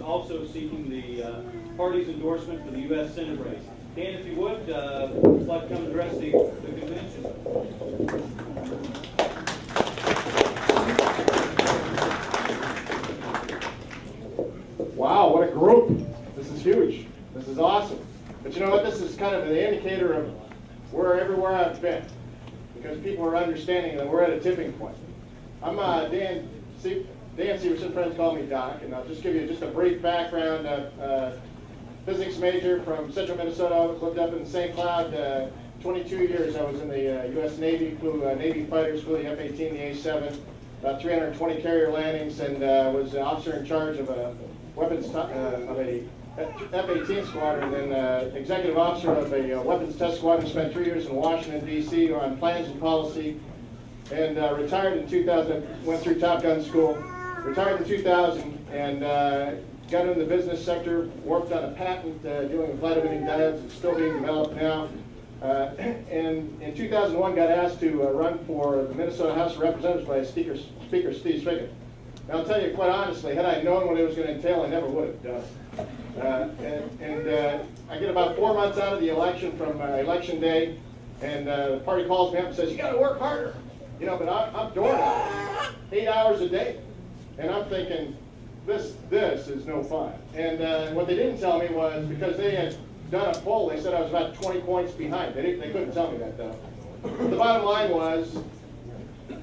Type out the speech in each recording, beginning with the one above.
also seeking the party's endorsement for the U.S. Senate race. Dan, if you would, like to come address the convention. Wow, what a group. This is huge. This is awesome. But you know what? This is kind of an indicator of everywhere I've been, because people are understanding that we're at a tipping point. I'm Dan Severson, friends call me Doc, and I'll just give you just a brief background. Physics major from central Minnesota, lived up in St. Cloud. 22 years I was in the U.S. Navy, flew Navy fighters, flew the F-18, the A-7, about 320 carrier landings, and was an officer in charge of a weapons of a F-18 squadron, and then executive officer of a weapons test squadron. Spent 3 years in Washington, D.C. on plans and policy, and retired in 2000, went through Top Gun school, retired in 2000, and got in the business sector, worked on a patent dealing with light emitting diodes. It's still being developed now. And in 2001 got asked to run for the Minnesota House of Representatives by Speaker Steve Spigot. And I'll tell you quite honestly, had I known what it was going to entail, I never would have done it. I get about 4 months out of the election from election day, and the party calls me up and says, "You got to work harder." You know, but I'm door knocking 8 hours a day, and I'm thinking, this is no fun. And what they didn't tell me was, because they had done a poll, they said I was about 20 points behind. They couldn't tell me that, though. The bottom line was,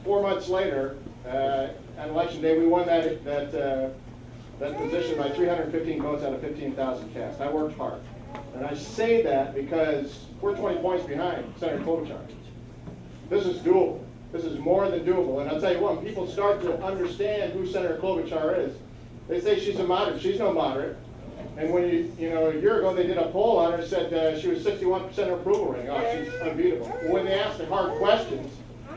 4 months later, on election day, we won that position by 315 votes out of 15,000 cast. I worked hard. And I say that because we're 20 points behind Senator Klobuchar. This is doable. This is more than doable. And I'll tell you what, when people start to understand who Senator Klobuchar is, they say she's a moderate. She's no moderate. And when you know, a year ago they did a poll on her, said she was 61% approval rating. Oh, she's unbeatable. When they asked the hard questions,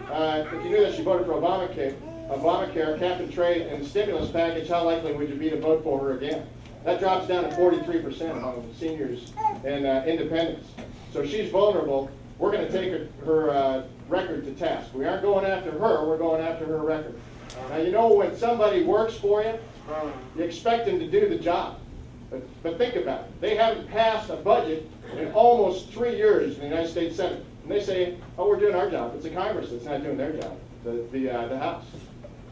if you knew that she voted for Obamacare, cap and trade, and the stimulus package, how likely would you be to vote for her again? That drops down to 43% among seniors and independents. So she's vulnerable. We're going to take her record to task. We aren't going after her. We're going after her record. Now, you know, when somebody works for you, you expect them to do the job. But think about it. They haven't passed a budget in almost 3 years in the United States Senate. And they say, oh, we're doing our job. It's the Congress that's not doing their job, the House.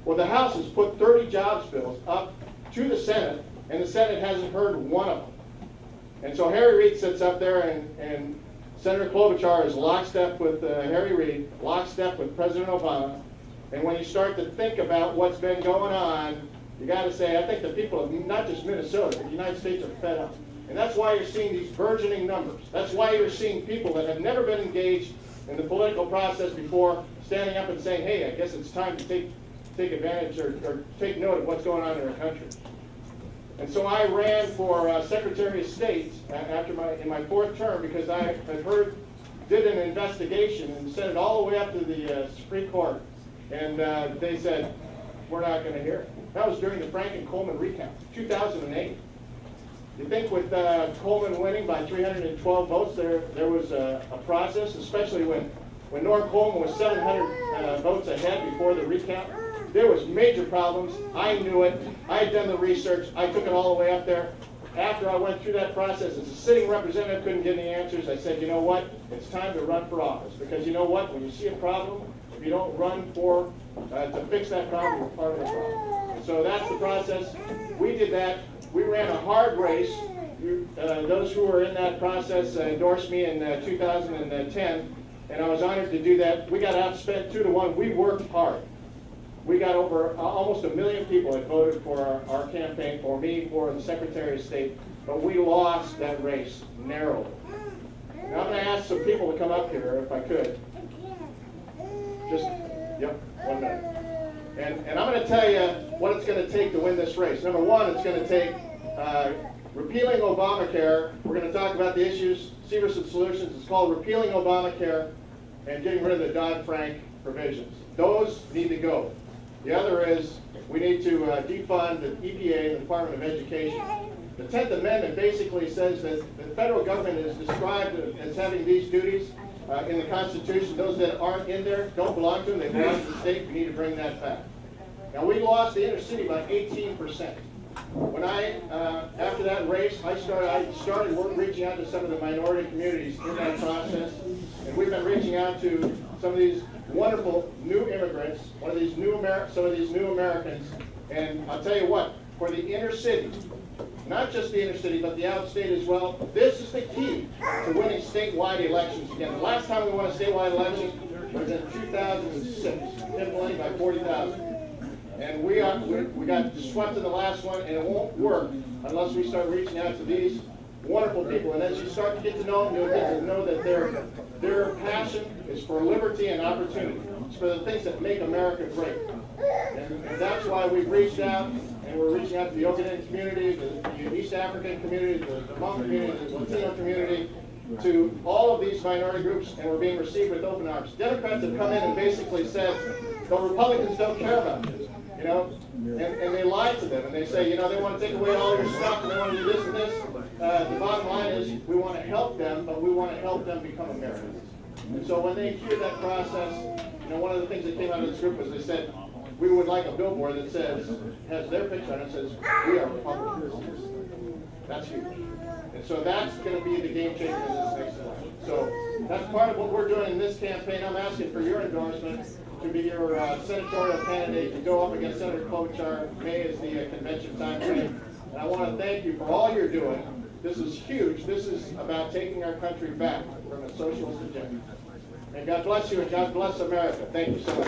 Well, the House has put 30 jobs bills up to the Senate, and the Senate hasn't heard one of them. And so Harry Reid sits up there, and Senator Klobuchar is lockstep with Harry Reid, lockstep with President Obama. And when you start to think about what's been going on, you got to say, I think the people of not just Minnesota, but the United States are fed up. And that's why you're seeing these burgeoning numbers. That's why you're seeing people that have never been engaged in the political process before standing up and saying, hey, I guess it's time to take advantage or take note of what's going on in our country. And so I ran for Secretary of State in my 4th term, because I had did an investigation and sent it all the way up to the Supreme Court. And they said, we're not going to hear it. That was during the Frank and Coleman recount, 2008. You think with Coleman winning by 312 votes, there was a process, especially when Norm Coleman was 700 votes ahead before the recount. There was major problems. I knew it. I had done the research. I took it all the way up there. After I went through that process, as a sitting representative, couldn't get any answers, I said, you know what? It's time to run for office. Because you know what? When you see a problem, if you don't run to fix that problem, you're part of the problem. And so that's the process. We did that. We ran a hard race. Those who were in that process endorsed me in 2010, and I was honored to do that. We got outspent 2-1. We worked hard. We got over almost 1 million people that voted for our campaign, for me, for the Secretary of State, but we lost that race narrowly. Now I'm going to ask some people to come up here, if I could. Just, yep, 1 minute. And I'm going to tell you what it's going to take to win this race. Number one, it's going to take repealing Obamacare. We're going to talk about the issues, Severson Solutions. It's called repealing Obamacare and getting rid of the Dodd-Frank provisions. Those need to go. The other is we need to defund the EPA, the Department of Education. The 10th Amendment basically says that the federal government is described as having these duties in the Constitution. Those that aren't in there don't belong to them. They belong to the state. We need to bring that back. Now, we lost the inner city by 18%. when after that race, I started reaching out to some of the minority communities in that process, and we've been reaching out to some of these wonderful new immigrants, some of these new Americans, and I'll tell you what, for the inner city, not just the inner city, but the outstate as well, this is the key to winning statewide elections again. The last time we won a statewide election was in 2006, winning by 40,000. And we got swept in the last one, and it won't work unless we start reaching out to these wonderful people. And as you start to get to know them, you'll get to know that their passion is for liberty and opportunity. It's for the things that make America great. And that's why we've reached out, and we're reaching out to the Ogaden community, the East African community, the Hmong community, the Latino community, to all of these minority groups, and we're being received with open arms. Democrats have come in and basically said, the Republicans don't care about this, you know, and they lie to them, and they say, you know, they want to take away all your stuff, and they want to do this and this. The bottom line is, we want to help them, but we want to help them become Americans. And so when they hear that process, you know, one of the things that came out of this group was they said, we would like a billboard that has their picture on it, says, we are Republicans. That's huge. And so that's going to be the game changer in this next election. So that's part of what we're doing in this campaign. I'm asking for your endorsement to be your senatorial candidate to go up against Senator Klobuchar. May is the convention time frame. And I want to thank you for all you're doing. This is huge. This is about taking our country back from a socialist agenda. And God bless you, and God bless America. Thank you so much.